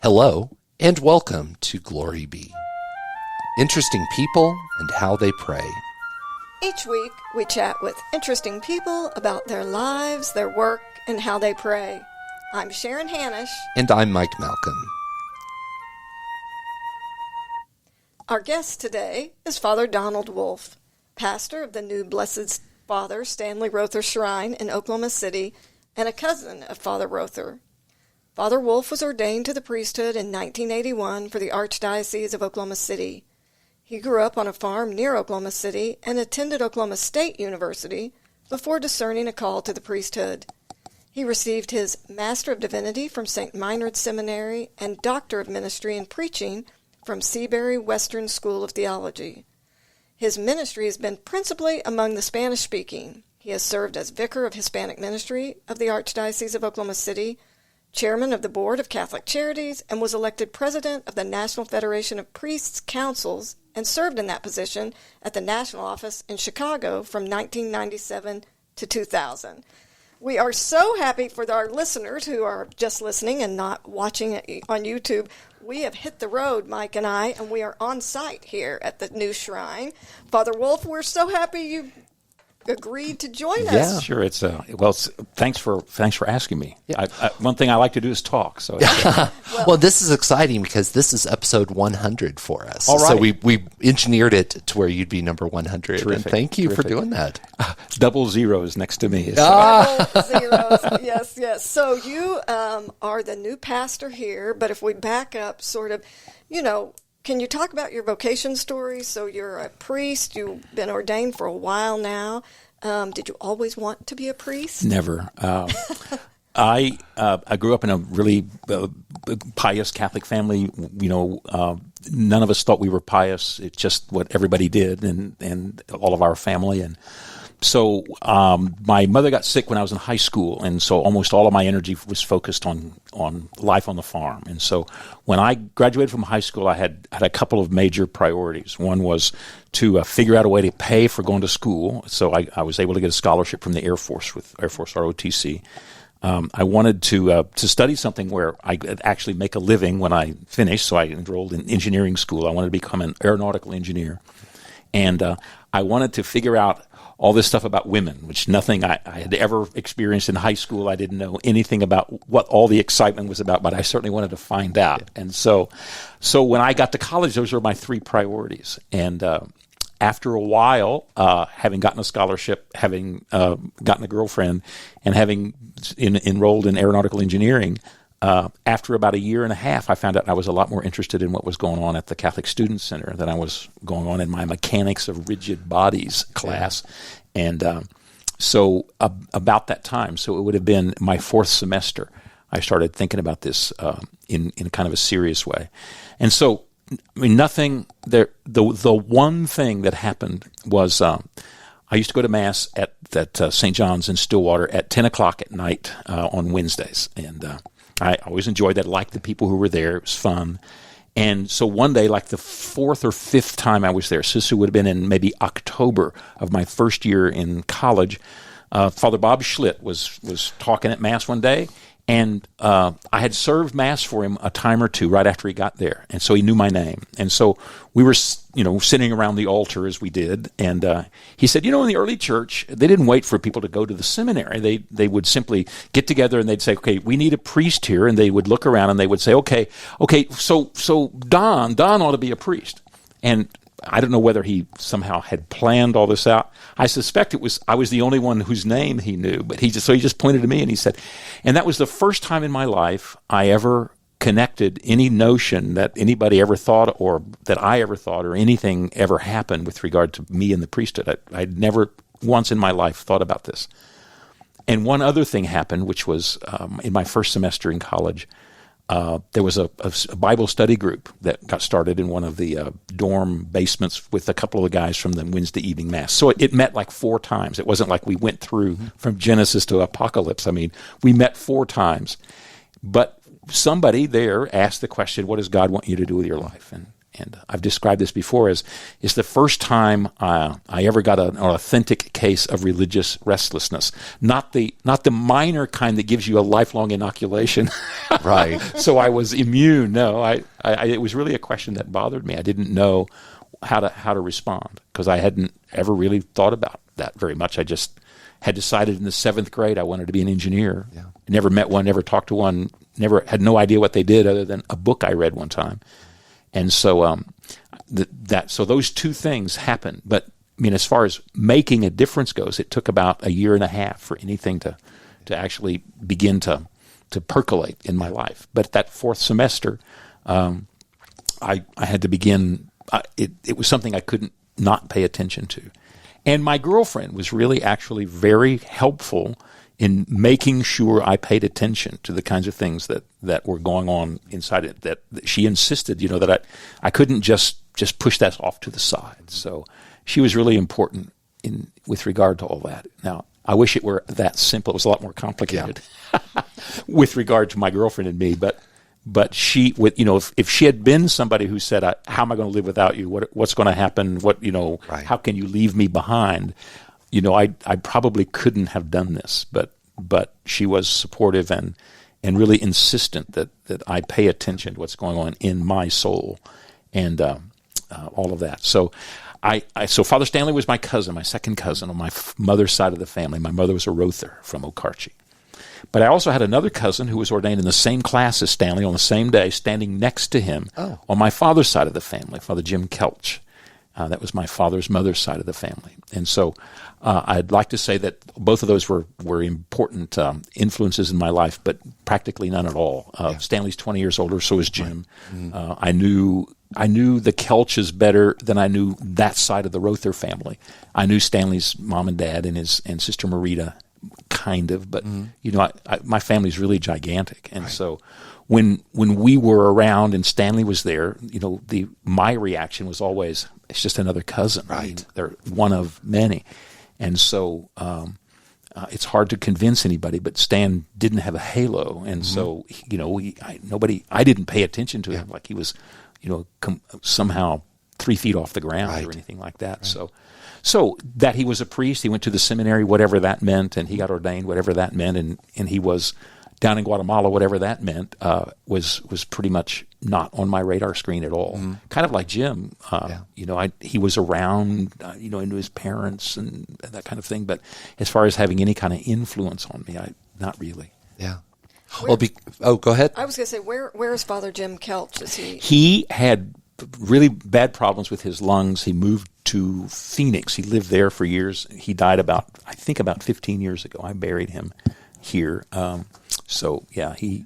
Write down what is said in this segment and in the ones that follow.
Hello, and welcome to Glory Be. Interesting people and how they pray. Each week, we chat with interesting people about their lives, their work, and how they pray. I'm Sharon Hanish. And I'm Mike Malcolm. Our guest today is Father Donald Wolf, pastor of the new Blessed Father Stanley Rother Shrine in Oklahoma City, and a cousin of Father Rother. Father Wolf was ordained to the priesthood in 1981 for the Archdiocese of Oklahoma City. He grew up on a farm near Oklahoma City and attended Oklahoma State University before discerning a call to the priesthood. He received his Master of Divinity from St. Meinrad Seminary and Doctor of Ministry in Preaching from Seabury-Western School of Theology. His ministry has been principally among the Spanish-speaking. He has served as vicar of Hispanic Ministry of the Archdiocese of Oklahoma City, chairman of the Board of Catholic Charities, and was elected president of the National Federation of Priests' Councils and served in that position at the national office in Chicago from 1997 to 2000. We are so happy for our listeners who are just listening and not watching it on YouTube. We have hit the road, Mike and I, and we are on site here at the new shrine. Father Wolf, we're so happy you agreed to join us. Yeah, sure. Thanks for asking me. Yeah. One thing I like to do is talk. So well, this is exciting because this is episode 100 for us. All right. So we engineered it to where you'd be number 100. Terrific. And thank you for doing that. Double zeros next to me. Double zeros. Yes. So you are the new pastor here, but if we back up sort of, can you talk about your vocation story? So you're a priest. You've been ordained for a while now. Did you always want to be a priest? Never. I grew up in a really pious Catholic family. None of us thought we were pious. It's just what everybody did, and all of our family. And so my mother got sick when I was in high school, and so almost all of my energy was focused on life on the farm. And so when I graduated from high school, I had a couple of major priorities. One was to figure out a way to pay for going to school. So I was able to get a scholarship from the Air Force with Air Force ROTC. I wanted to study something where I could actually make a living when I finished, so I enrolled in engineering school. I wanted to become an aeronautical engineer. And I wanted to figure out all this stuff about women, which nothing I had ever experienced in high school. I didn't know anything about what all the excitement was about, but I certainly wanted to find out. Yeah. And so when I got to college, those were my three priorities. And after a while, having gotten a scholarship, having gotten a girlfriend, and having enrolled in aeronautical engineering, after about a year and a half, I found out I was a lot more interested in what was going on at the Catholic Student Center than I was going on in my mechanics of rigid bodies class. Yeah. And so about that time, so it would have been my fourth semester, I started thinking about this in kind of a serious way. And so, nothing there. The one thing that happened was I used to go to Mass at St. John's in Stillwater at 10 o'clock at night on Wednesdays. And I always enjoyed that, liked the people who were there. It was fun. And so one day, like the fourth or fifth time I was there, so this would have been in maybe October of my first year in college, Father Bob Schlitt was talking at Mass one day, and I had served Mass for him a time or two right after he got there, and so he knew my name. And so we were, sitting around the altar as we did, and he said, in the early church, they didn't wait for people to go to the seminary. They would simply get together and they'd say, okay, we need a priest here, and they would look around and they would say, okay, so Don ought to be a priest. And I don't know whether he somehow had planned all this out. I suspect I was the only one whose name he knew, but he just pointed to me and he said, and that was the first time in my life I ever connected any notion that anybody ever thought or that I ever thought or anything ever happened with regard to me and the priesthood. I'd never once in my life thought about this. And one other thing happened, which was in my first semester in college. There was a Bible study group that got started in one of the dorm basements with a couple of the guys from the Wednesday evening Mass. So it met like 4 times. It wasn't like we went through from Genesis to Apocalypse. I mean, we met 4 times. But somebody there asked the question, what does God want you to do with your life? and I've described this before as it's the first time I ever got an authentic case of religious restlessness, not the minor kind that gives you a lifelong inoculation. Right. So I was immune. No, it was really a question that bothered me. I didn't know how to respond because I hadn't ever really thought about that very much. I just had decided in the 7th grade I wanted to be an engineer. Yeah. Never met one, never talked to one, never had no idea what they did other than a book I read one time. And so so those two things happened. But I mean, as far as making a difference goes, it took about a year and a half for anything to actually begin to percolate in my life. But that 4th semester, I had to begin. It was something I couldn't not pay attention to. And my girlfriend was really actually very helpful in making sure I paid attention to the kinds of things that were going on inside it, that she insisted, that I couldn't just push that off to the side. So she was really important with regard to all that. Now, I wish it were that simple. It was a lot more complicated with regard to my girlfriend and me, but she, if she had been somebody who said, "How am I going to live without you? What's going to happen? Right. How can you leave me behind?" I probably couldn't have done this. But she was supportive and really insistent that I pay attention to what's going on in my soul, and all of that. So so Father Stanley was my cousin, my second cousin on my mother's side of the family. My mother was a Rother from Okarche. But I also had another cousin who was ordained in the same class as Stanley on the same day, standing next to him on my father's side of the family, Father Jim Kelch. That was my father's mother's side of the family. And so I'd like to say that both of those were important influences in my life, but practically none at all. Stanley's 20 years older, so is Jim. Right. I knew the Kelches better than I knew that side of the Rother family. I knew Stanley's mom and dad and Sister Marita, kind of, but my family's really gigantic, and so when we were around and Stanley was there, my reaction was always, it's just another cousin. Right. I mean, they're one of many, and so it's hard to convince anybody. But Stan didn't have a halo, and so I didn't pay attention to him like he was, somehow 3 feet off the ground or anything like that. Right. So that he was a priest, he went to the seminary, whatever that meant, and he got ordained, whatever that meant, and he was down in Guatemala, whatever that meant, was pretty much not on my radar screen at all. Mm-hmm. Kind of like Jim, he was around, knew his parents and that kind of thing, but as far as having any kind of influence on me, not really. Yeah. Go ahead. I was going to say, where is Father Jim Kelch? He had really bad problems with his lungs. He moved to Phoenix. He lived there for years. He died about 15 years ago. I buried him here. He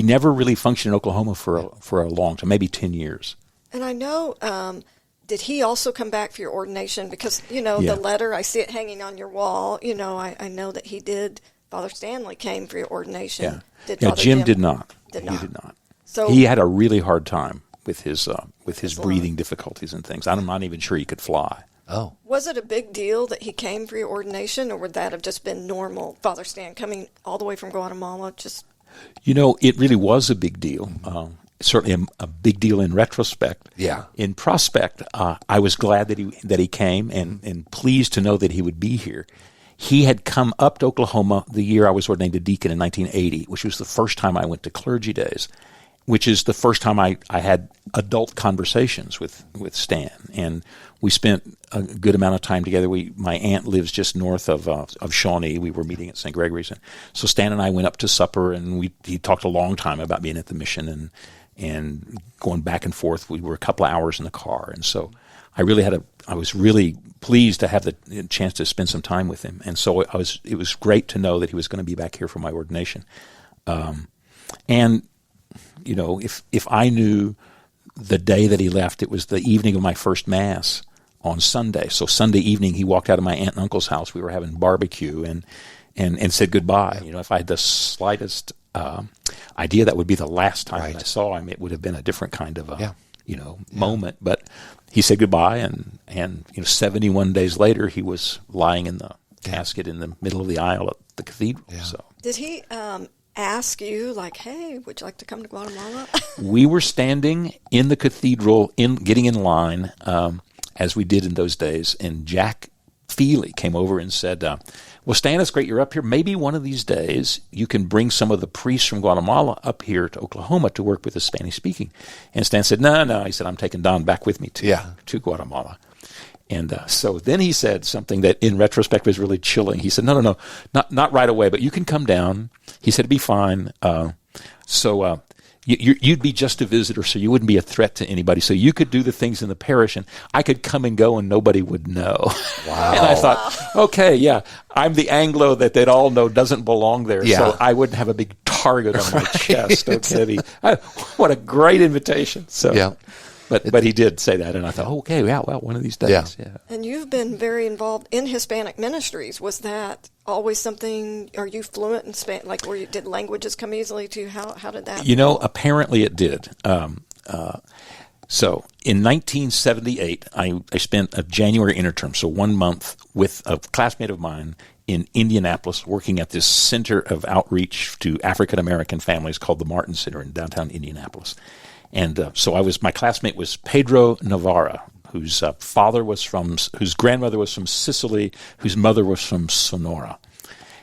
never really functioned in Oklahoma for a long time, maybe 10 years. And I know, did he also come back for your ordination? Because, the letter, I see it hanging on your wall. I know that he did. Father Stanley came for your ordination. Yeah. Jim did not. He did not. So he had a really hard time with his breathing difficulties and things. I'm not even sure he could fly. Oh. Was it a big deal that he came for your ordination, or would that have just been normal? Father Stan coming all the way from Guatemala, just... it really was a big deal. Certainly a big deal in retrospect. Yeah. In prospect, I was glad that he came and pleased to know that he would be here. He had come up to Oklahoma the year I was ordained a deacon in 1980, which was the first time I went to clergy days, which is the first time I had adult conversations with Stan. And we spent a good amount of time together. My aunt lives just north of Shawnee. We were meeting at St. Gregory's. And so Stan and I went up to supper, and he talked a long time about being at the mission and going back and forth. We were a couple of hours in the car. And so I was really pleased to have the chance to spend some time with him. And so it was great to know that he was going to be back here for my ordination. If I knew the day that he left, it was the evening of my first Mass on Sunday. So Sunday evening, he walked out of my aunt and uncle's house. We were having barbecue and said goodbye. If I had the slightest idea that would be the last time that I saw him, it would have been a different kind of moment. But he said goodbye, and 71 days later, he was lying in the casket in the middle of the aisle at the cathedral. Yeah. So did he ask you, like, hey, would you like to come to Guatemala? We were standing in the cathedral, getting in line, as we did in those days, and Jack Feely came over and said, well, Stan, it's great you're up here. Maybe one of these days you can bring some of the priests from Guatemala up here to Oklahoma to work with the Spanish-speaking. And Stan said, no. He said, I'm taking Don back with me to Guatemala. And so then he said something that in retrospect was really chilling. He said, no, not right away, but you can come down. He said, it'd be fine. You'd be just a visitor, so you wouldn't be a threat to anybody. So you could do the things in the parish, and I could come and go, and nobody would know. Wow. And I thought, okay, yeah, I'm the Anglo that they'd all know doesn't belong there, so I wouldn't have a big target on my chest. Okay, what a great invitation. So, but he did say that, and I thought, okay, well, one of these days. Yeah. And you've been very involved in Hispanic ministries. Was that always something? Are you fluent in Spanish? Like, did languages come easily to you? How did that? Apparently it did. So in 1978, I spent a January interterm, so 1 month, with a classmate of mine in Indianapolis, working at this center of outreach to African American families called the Martin Center in downtown Indianapolis. And so my classmate was Pedro Navarra, whose whose grandmother was from Sicily, whose mother was from Sonora.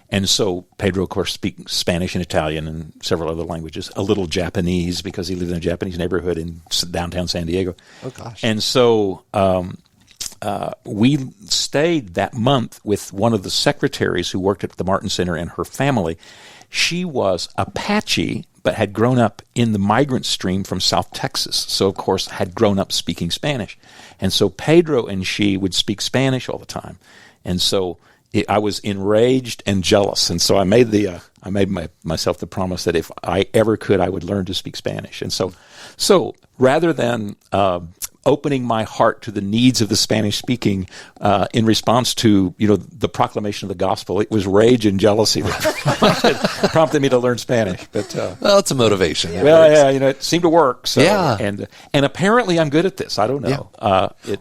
And so Pedro, of course, speaks Spanish and Italian and several other languages, a little Japanese because he lived in a Japanese neighborhood in downtown San Diego. Oh, gosh. And so we stayed that month with one of the secretaries who worked at the Martin Center and her family. She was Apache, but had grown up in the migrant stream from South Texas, so of course had grown up speaking Spanish. And so Pedro and she would speak Spanish all the time. And so I was enraged and jealous, and so I made myself the promise that if I ever could, I would learn to speak Spanish. And so rather than opening my heart to the needs of the Spanish-speaking in response to the proclamation of the gospel, it was rage and jealousy that prompted me to learn Spanish. But well, it's a motivation. It seemed to work. So, yeah, and apparently I'm good at this. I don't know.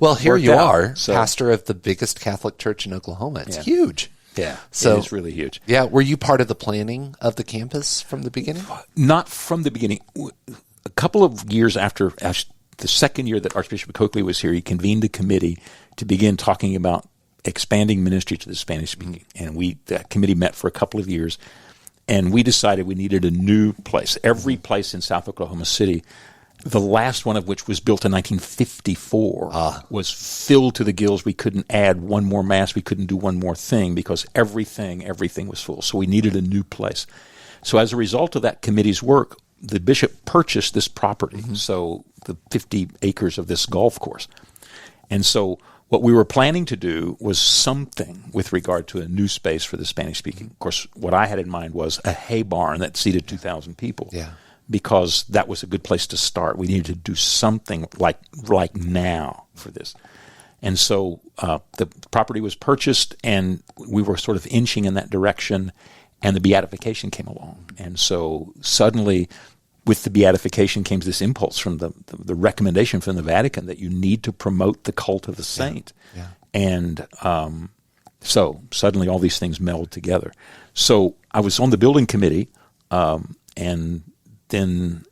Well, here you are, so. pastor of the biggest Catholic church in Oklahoma. It's huge. Yeah, so it is really huge. Yeah, were you part of the planning of the campus from the beginning? Not from the beginning. A couple of years after the second year that Archbishop Coakley was here, he convened a committee to begin talking about expanding ministry to the Spanish-speaking. And that committee met for a couple of years, and we decided we needed a new place. Every place in South Oklahoma City, the last one of which was built in 1954, was filled to the gills. We couldn't add one more mass. We couldn't do one more thing because everything was full. So we needed a new place. So as a result of that committee's work, the bishop purchased this property, so the 50 acres of this golf course. And so what we were planning to do was something with regard to a new space for the Spanish-speaking. Of course, what I had in mind was a hay barn that seated 2,000 people, because that was a good place to start. We needed to do something like now for this. And so the property was purchased, and we were sort of inching in that direction, and the beatification came along. And so suddenly, with the beatification came this impulse from the recommendation from the Vatican that you need to promote the cult of the saint. Yeah. And so suddenly all these things meld together. So I was on the building committee, and then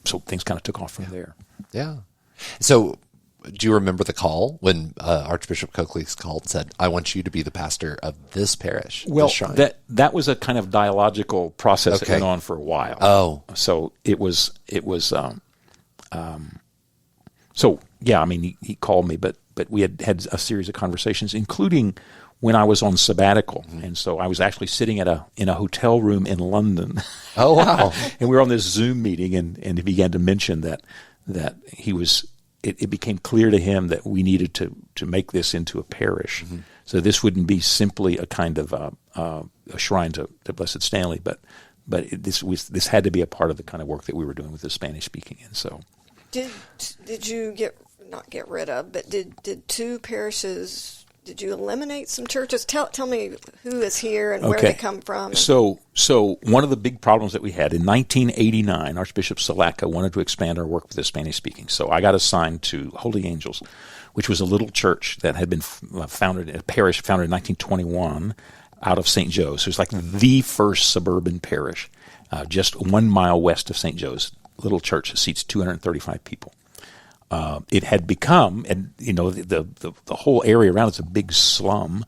so things kind of took off from there. Yeah. So do you remember the call when Archbishop Coakley called and said, I want you to be the pastor of this parish, well, this shrine? That was a kind of dialogical process that went on for a while. Oh. So it was so yeah, I mean, he called me, but we had a series of conversations, including when I was on sabbatical. And so I was actually sitting in a hotel room in London. Oh, wow. And we were on this Zoom meeting, and he began to mention that he was, it became clear to him that we needed to make this into a parish. So this wouldn't be simply a kind of a shrine to Blessed Stanley, but this had to be a part of the kind of work that we were doing with the Spanish speaking. And so, did you not get rid of, but did two parishes? Did you eliminate some churches? Tell me who is here and where they come from. So one of the big problems that we had in 1989, Archbishop Salaka wanted to expand our work with the Spanish speaking. So I got assigned to Holy Angels, which was a little church that had been founded, a parish founded in 1921 out of St. Joe's. So it was like the first suburban parish. just 1 mile west of St. Joe's, little church that seats 235 people. It had become, and the whole area around it's a big slum,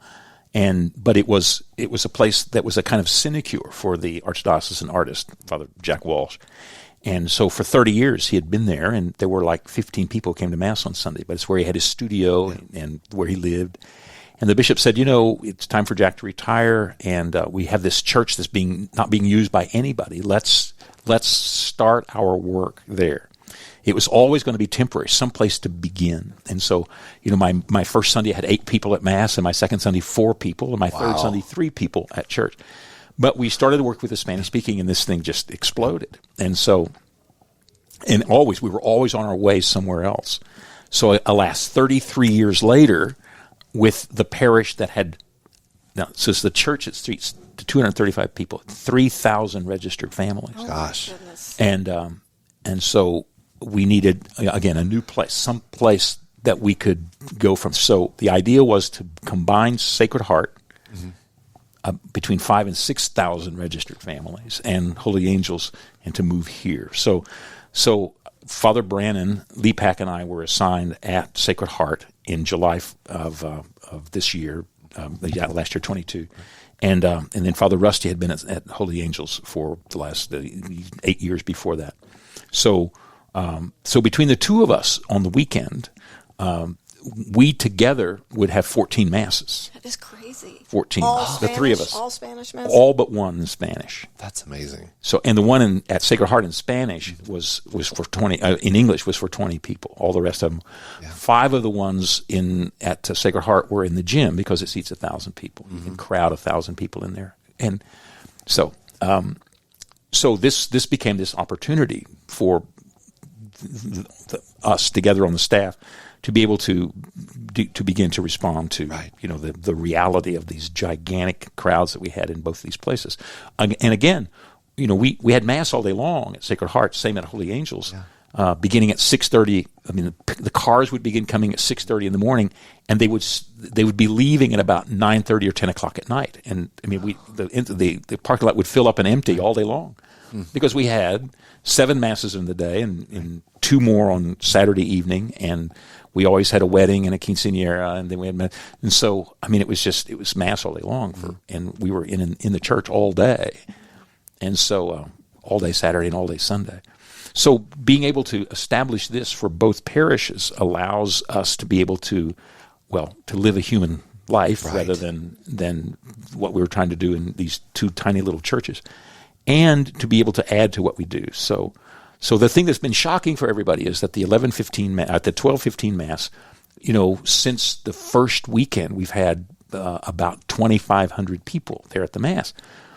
but it was a place that was a kind of sinecure for the archdiocesan artist, Father Jack Walsh. And so for 30 years he had been there, and there were like 15 people who came to Mass on Sunday, but it's where he had his studio and where he lived. And the bishop said, it's time for Jack to retire, and we have this church that's not being used by anybody. Let's start our work there. It was always going to be temporary, someplace to begin. And so, my first Sunday I had 8 people at Mass, and my second Sunday 4 people, and my third Sunday 3 people at church. But we started to work with the Spanish speaking, and this thing just exploded. And so, we were always on our way somewhere else. So, alas, 33 years later, with the parish that so it's the church that streets to 235 people, 3,000 registered families. Oh, gosh. And so we needed, again, a new place, some place that we could go from. So the idea was to combine Sacred Heart, between 5,000 and 6,000 registered families, and Holy Angels, and to move here. So Father Brannon, Lepak, and I were assigned at Sacred Heart in July of this year, last year, 22. And then Father Rusty had been at Holy Angels for the last 8 years before that. So between the two of us on the weekend, we together would have 14 masses. That is crazy. 14, all the Spanish, 3 of us. All Spanish masses? All but one in Spanish. That's amazing. So, and the one at Sacred Heart in Spanish was for 20. In English was for 20 people. All the rest of them, 5 of the ones at Sacred Heart were in the gym because it seats 1,000 people. You can crowd 1,000 people in there, and so this became this opportunity for us together on the staff to be able to begin to respond to the reality of these gigantic crowds that we had in both these places. And again, we had Mass all day long at Sacred Heart, same at Holy Angels, beginning at 6:30. I mean, the cars would begin coming at 6:30 in the morning, and they would be leaving at about 9:30 or 10 o'clock at night. And I mean, the parking lot would fill up and empty all day long because we had 7 Masses in the day and 2 more on Saturday evening, and we always had a wedding and a quinceañera, and then we had, and so I mean, it was Mass all day long and we were in the church all day, and so all day Saturday and all day Sunday. So being able to establish this for both parishes allows us to be able to live a human life rather than what we were trying to do in these 2 tiny little churches, and to be able to add to what we do. So the thing that's been shocking for everybody is that the 12:15 Mass, since the first weekend, we've had about 2,500 people there at the Mass.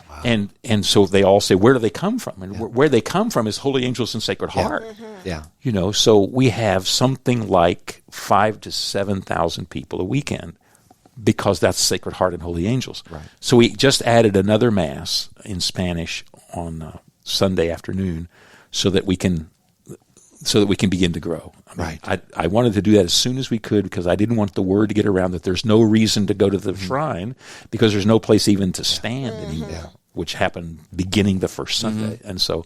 Wow. And so they all say, where do they come from? And where they come from is Holy Angels and Sacred Heart. Yeah. So we have something like 5,000 to 7,000 people a weekend because that's Sacred Heart and Holy Angels. Right. So we just added another Mass in Spanish on Sunday afternoon, so that we can begin to grow. I wanted to do that as soon as we could because I didn't want the word to get around that there's no reason to go to the shrine because there's no place even to stand anymore, which happened beginning the first Sunday. And so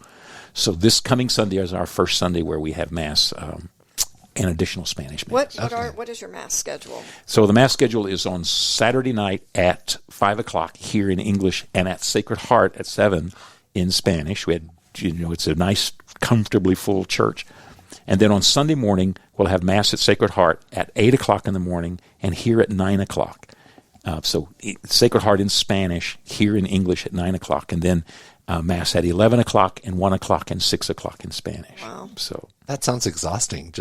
this coming Sunday is our first Sunday where we have Mass and additional Spanish Mass. What is your Mass schedule? So the Mass schedule is on Saturday night at 5 o'clock here in English, and at Sacred Heart at 7 in Spanish. We had it's a nice, comfortably full church. And then on Sunday morning, we'll have Mass at Sacred Heart at 8 o'clock in the morning and here at 9 o'clock. So Sacred Heart in Spanish, here in English at 9 o'clock. And then Mass at 11 o'clock and 1 o'clock and 6 o'clock in Spanish. Wow. So that sounds exhausting.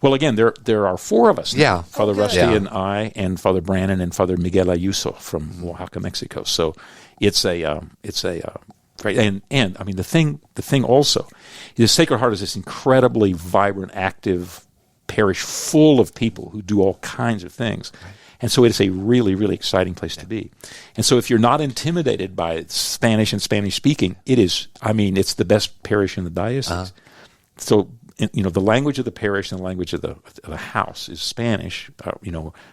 Well, again, there are 4 of us now. Yeah. Father Rusty and I and Father Brannon and Father Miguel Ayuso from Oaxaca, Mexico. So it's a right, and I mean the thing also is Sacred Heart is this incredibly vibrant, active parish full of people who do all kinds of things, and so it's a really, really exciting place to be. And so if you're not intimidated by Spanish and Spanish speaking, it's the best parish in the diocese. So the language of the parish and the language of the house is Spanish.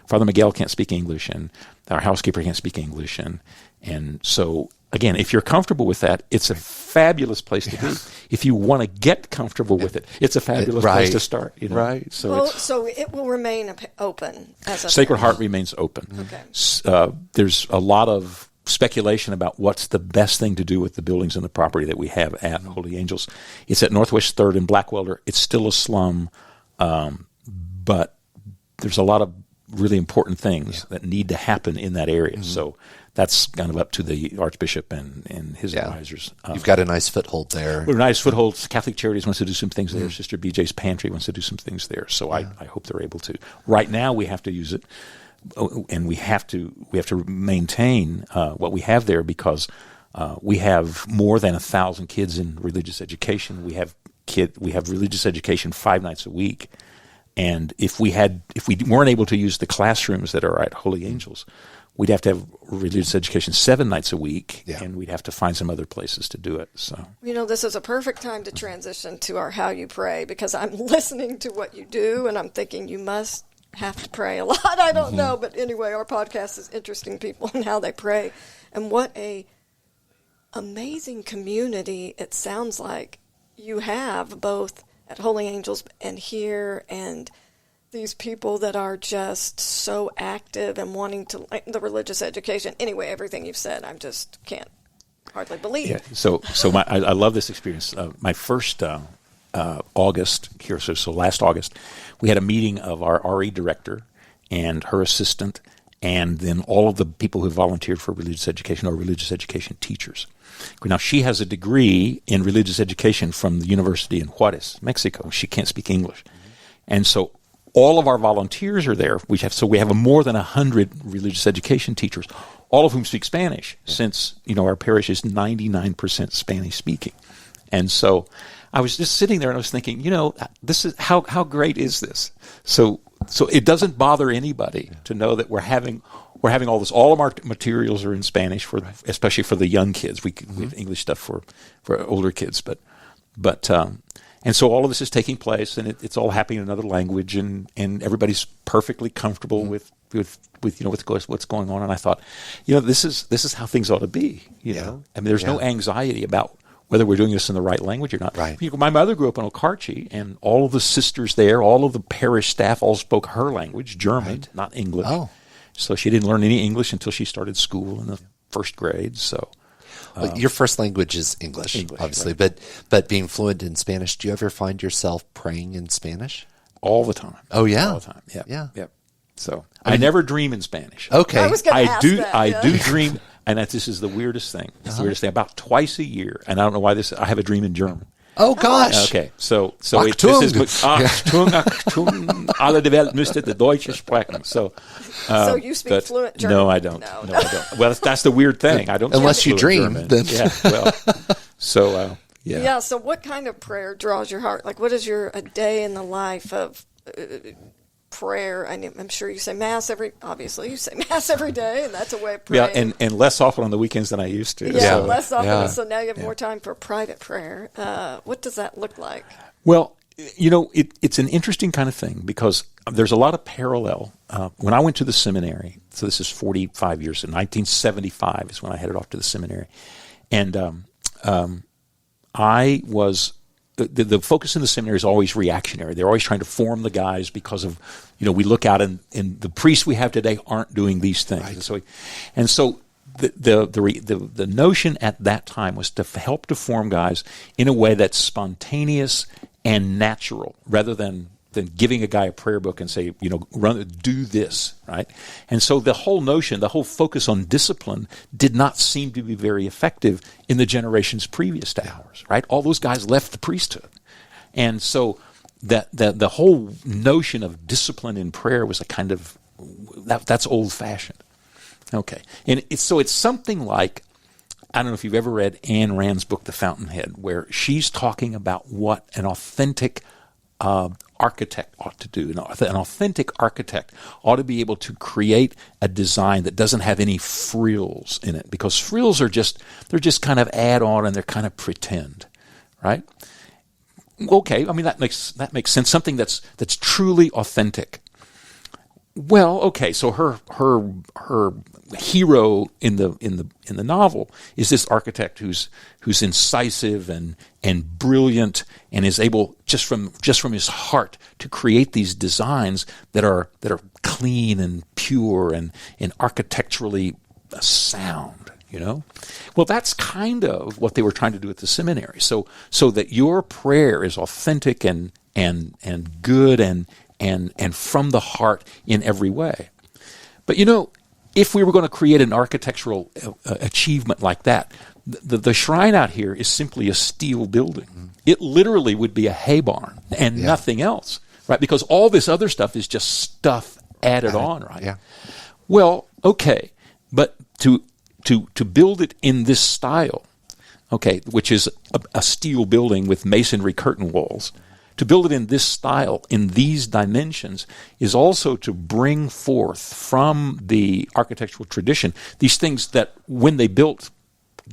Father Miguel can't speak English, and our housekeeper can't speak English, and so again, if you're comfortable with that, it's a fabulous place to be. If you want to get comfortable with it, it's a fabulous place to start. Right. So it will remain open as a Sacred Heart remains open. Okay. There's a lot of speculation about what's the best thing to do with the buildings and the property that we have at Holy Angels. It's at Northwest 3rd and Blackwelder. It's still a slum, but there's a lot of really important things that need to happen in that area. So that's kind of up to the Archbishop and his advisors. You've got a nice foothold there. We're a nice foothold. Catholic Charities wants to do some things there. Sister BJ's Pantry wants to do some things there. So I hope they're able to. Right now we have to use it, and we have to maintain what we have there because we have more than 1,000 kids in religious education. We have religious education 5 nights a week. And if we weren't able to use the classrooms that are at Holy Angels, we'd have to have religious education 7 nights a week, and we'd have to find some other places to do it. So, this is a perfect time to transition to our How You Pray, because I'm listening to what you do, and I'm thinking you must have to pray a lot. I don't know, but anyway, our podcast is interesting people and how they pray, and what a amazing community it sounds like you have, both at Holy Angels and here, and these people that are just so active and wanting to, like, the religious education. Anyway, everything you've said, I just can't hardly believe. Yeah. So I love this experience. My first August here, so last August, we had a meeting of our RE director and her assistant, and then all of the people who volunteered for religious education or religious education teachers. Now, she has a degree in religious education from the University in Juarez, Mexico. She can't speak English. And so all of our volunteers are there. We have more than 100 religious education teachers, all of whom speak Spanish, since our parish is 99% Spanish speaking. And so I was just sitting there and I was thinking, this is how great is this? So it doesn't bother anybody to know that we're having all this. All of our materials are in Spanish, especially for the young kids. We have English stuff for older kids, but and so all of this is taking place, and it's all happening in another language, and everybody's perfectly comfortable with what's going on. And I thought, this is how things ought to be. There's no anxiety about whether we're doing this in the right language or not. Right. My mother grew up in Okarche, and all of the sisters there, all of the parish staff, all spoke her language, German, not English. Oh. So she didn't learn any English until she started school in the first grade. So your first language is English obviously, right. but being fluent in Spanish, do you ever find yourself praying in Spanish? All the time. Oh, yeah. All the time. Yeah. Yeah. So I never dream in Spanish. Okay. I was going to ask that. I do dream, and this is the weirdest thing. It's the weirdest thing. About twice a year, and I don't know why I have a dream in German. Oh, gosh. Okay, so Achtung. This is Achtung, alle die Welt müsste die Deutsche sprechen. So you speak fluent German? No, I don't. No, I don't. Well, that's the weird thing. I don't. Unless speak you fluent dream, German. then. Yeah. Well, so yeah. Yeah. So, what kind of prayer draws your heart? Like, what is a day in the life of prayer? I'm sure you say Mass obviously you say Mass every day, and that's a way of praying. Yeah, and less often on the weekends than I used to. Yeah, less often. So now you have more time for private prayer. What does that look like? Well, it's an interesting kind of thing because there's a lot of parallel. When I went to the seminary, so this is 45 years ago, 1975 is when I headed off to the seminary, and I was. The focus in the seminary is always reactionary. They're always trying to form the guys because of, we look out and the priests we have today aren't doing these things. Right. And so the notion at that time was to help to form guys in a way that's spontaneous and natural, rather than giving a guy a prayer book and say, do this, right? And so the whole notion, the whole focus on discipline did not seem to be very effective in the generations previous to ours, right? All those guys left the priesthood. And so the whole notion of discipline in prayer was a kind of, that's old-fashioned. Okay. And it's something like, I don't know if you've ever read Ayn Rand's book, The Fountainhead, where she's talking about what an authentic architect ought to do. An authentic architect ought to be able to create a design that doesn't have any frills in it, because frills they're just kind of add on and they're kind of pretend, right? Okay, I mean that makes sense. Something that's truly authentic. Well, okay, so her hero in the novel is this architect who's incisive and brilliant and is able just from his heart to create these designs that are clean and pure and architecturally sound, you know? Well, that's kind of what they were trying to do at the seminary. So that your prayer is authentic and good and from the heart in every way. But, you know, if we were going to create an architectural achievement like that, the shrine out here is simply a steel building. Mm-hmm. It literally would be a hay barn and nothing else, right? Because all this other stuff is just stuff added on, right? Yeah. Well, okay, but to build it in this style, okay, which is a steel building with masonry curtain walls, to build it in this style, in these dimensions, is also to bring forth from the architectural tradition these things that when they built,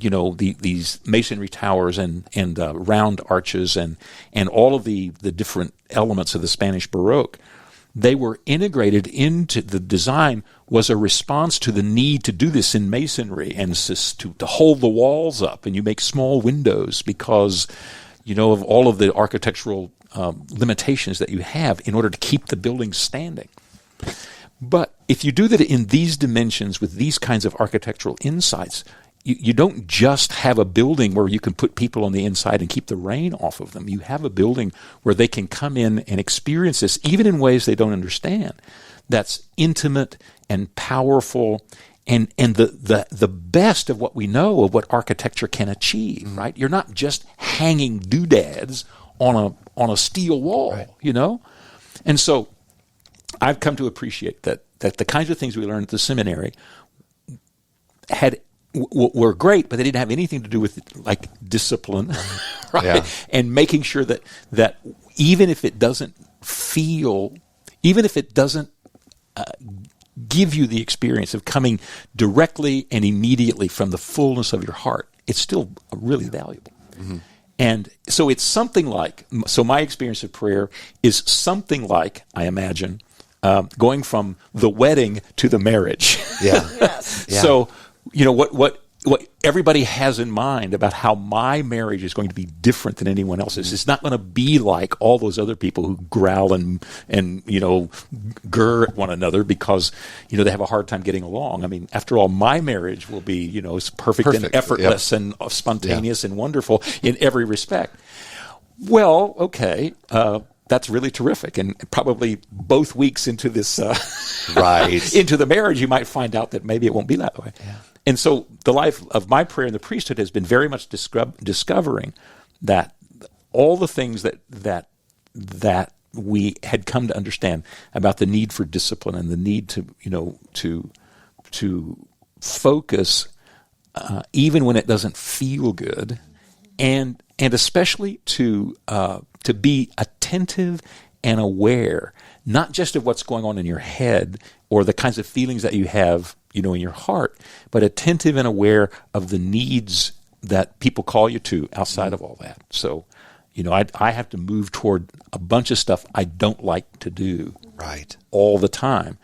you know, these masonry towers and round arches and all of the different elements of the Spanish Baroque, they were integrated into the design was a response to the need to do this in masonry and to hold the walls up, and you make small windows because, you know, of all of the architectural limitations that you have in order to keep the building standing. But if you do that in these dimensions with these kinds of architectural insights, you don't just have a building where you can put people on the inside and keep the rain off of them. You have a building where they can come in and experience this, even in ways they don't understand. That's intimate and powerful and the best of what we know of what architecture can achieve, right? You're not just hanging doodads on a steel wall, right, you know? And so I've come to appreciate that the kinds of things we learned at the seminary were great, but they didn't have anything to do with like discipline, right? Yeah. And making sure that even if it doesn't give you the experience of coming directly and immediately from the fullness of your heart, it's still really valuable. Mm-hmm. And so it's something like, my experience of prayer is something like, I imagine, going from the wedding to the marriage. Yeah. Yes. Yeah. So, you know, what everybody has in mind about how my marriage is going to be different than anyone else's. It's not going to be like all those other people who growl and you know, grr at one another because, you know, they have a hard time getting along. I mean, after all, my marriage will be, you know, it's perfect and effortless, yep, and spontaneous, yep, and wonderful in every respect. Well, okay, that's really terrific. And probably both weeks into this, right, into the marriage, you might find out that maybe it won't be that way. Yeah. And so the life of my prayer in the priesthood has been very much discovering that all the things that we had come to understand about the need for discipline and the need to, you know, to focus even when it doesn't feel good, and especially to be attentive and aware, not just of what's going on in your head or the kinds of feelings that you have, you know, in your heart, but attentive and aware of the needs that people call you to outside of all that. So, you know, I have to move toward a bunch of stuff I don't like to do, right, all the time.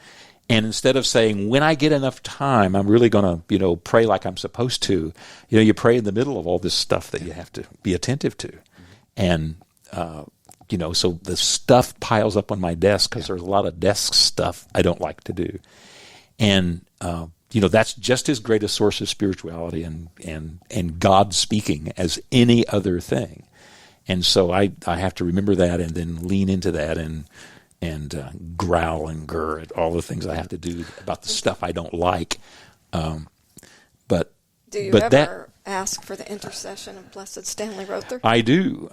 And instead of saying, when I get enough time, I'm really going to, you know, pray like I'm supposed to, you know, you pray in the middle of all this stuff that you have to be attentive to. And, you know, so the stuff piles up on my desk because there's a lot of desk stuff I don't like to do. And, you know, that's just as great a source of spirituality and God speaking as any other thing. And so I have to remember that and then lean into that and growl and grr at all the things I have to do about the stuff I don't like. But do you ever ask for the intercession of Blessed Stanley Rother? I do.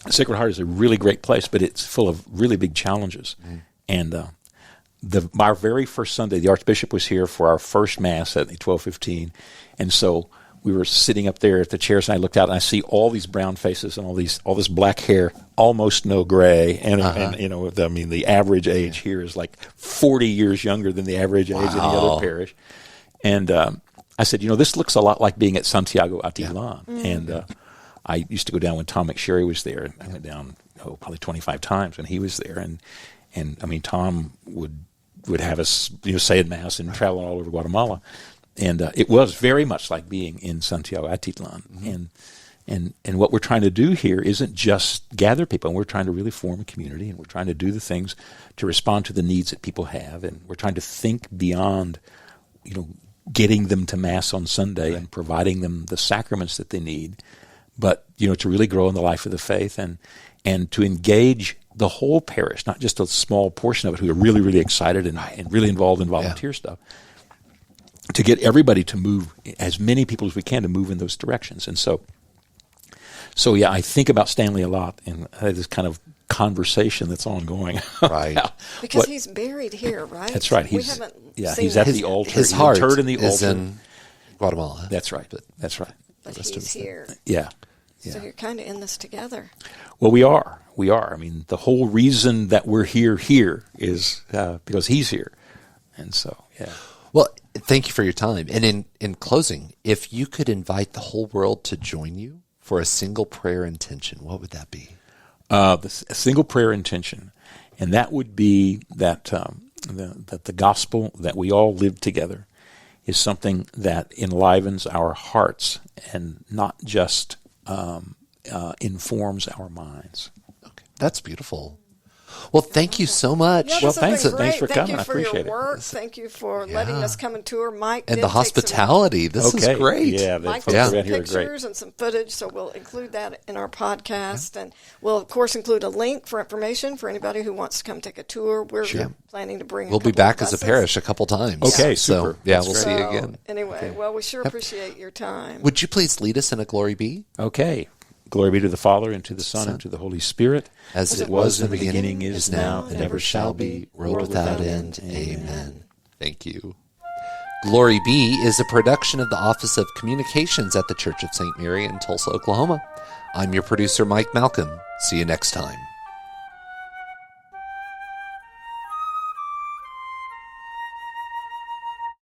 Sacred Heart is a really great place, but it's full of really big challenges. Mm. And our very first Sunday, the Archbishop was here for our first Mass at 12:15, and so we were sitting up there at the chairs, and I looked out, and I see all these brown faces and all this black hair, almost no gray, and you know, I mean, the average age here is like 40 years younger than the average age in any other parish. And I said, you know, this looks a lot like being at Santiago Atitlán. Yeah. And I used to go down when Tom McSherry was there. I went down probably 25 times when he was there, And I mean, Tom would have us, say in Mass and travel all over Guatemala. And it was very much like being in Santiago Atitlan. And what we're trying to do here isn't just gather people. We're trying to really form a community, and we're trying to do the things to respond to the needs that people have. And we're trying to think beyond, getting them to Mass on Sunday and providing them the sacraments that they need, but, to really grow in the life of the faith and to engage the whole parish, not just a small portion of it who are really, really excited and really involved in volunteer stuff, to get everybody to move, as many people as we can, to move in those directions. And so yeah, I think about Stanley a lot, and this kind of conversation that's ongoing. Right. Because he's buried here, right? That's right. He's at the altar. His heart interred in the is altar. in Guatemala. That's right. That's right. But he's here. Yeah. So you're kind of in this together. Well, we are. I mean, the whole reason that we're here is because he's here. And so, yeah. Well, thank you for your time. And in closing, if you could invite the whole world to join you for a single prayer intention, what would that be? A single prayer intention, and that would be that the gospel that we all live together is something that enlivens our hearts and not just informs our minds. Okay, that's beautiful. Well, thank you so much. Yeah, Well, thanks for coming. Thank you I for appreciate your work. it. Thank you for letting us come and tour. Mike And did the take some- hospitality. This is great. Yeah, Mike the took folks some around here are great. pictures and some footage, so we'll include that in our podcast. And we'll, of course, include a link for information for anybody who wants to come take a tour. We're planning to bring We'll be back as a parish a couple times. Okay, So, super. yeah, That's we'll great. see you again. Anyway, well, we sure appreciate your time. Would you please lead us in a Glory Be? Okay. Glory be to the Father, and to the Son, and to the Holy Spirit, As it was in the beginning, is now, and ever shall be, world without end. Amen. Thank you. Glory Be is a production of the Office of Communications at the Church of St. Mary in Tulsa, Oklahoma. I'm your producer, Mike Malcolm. See you next time.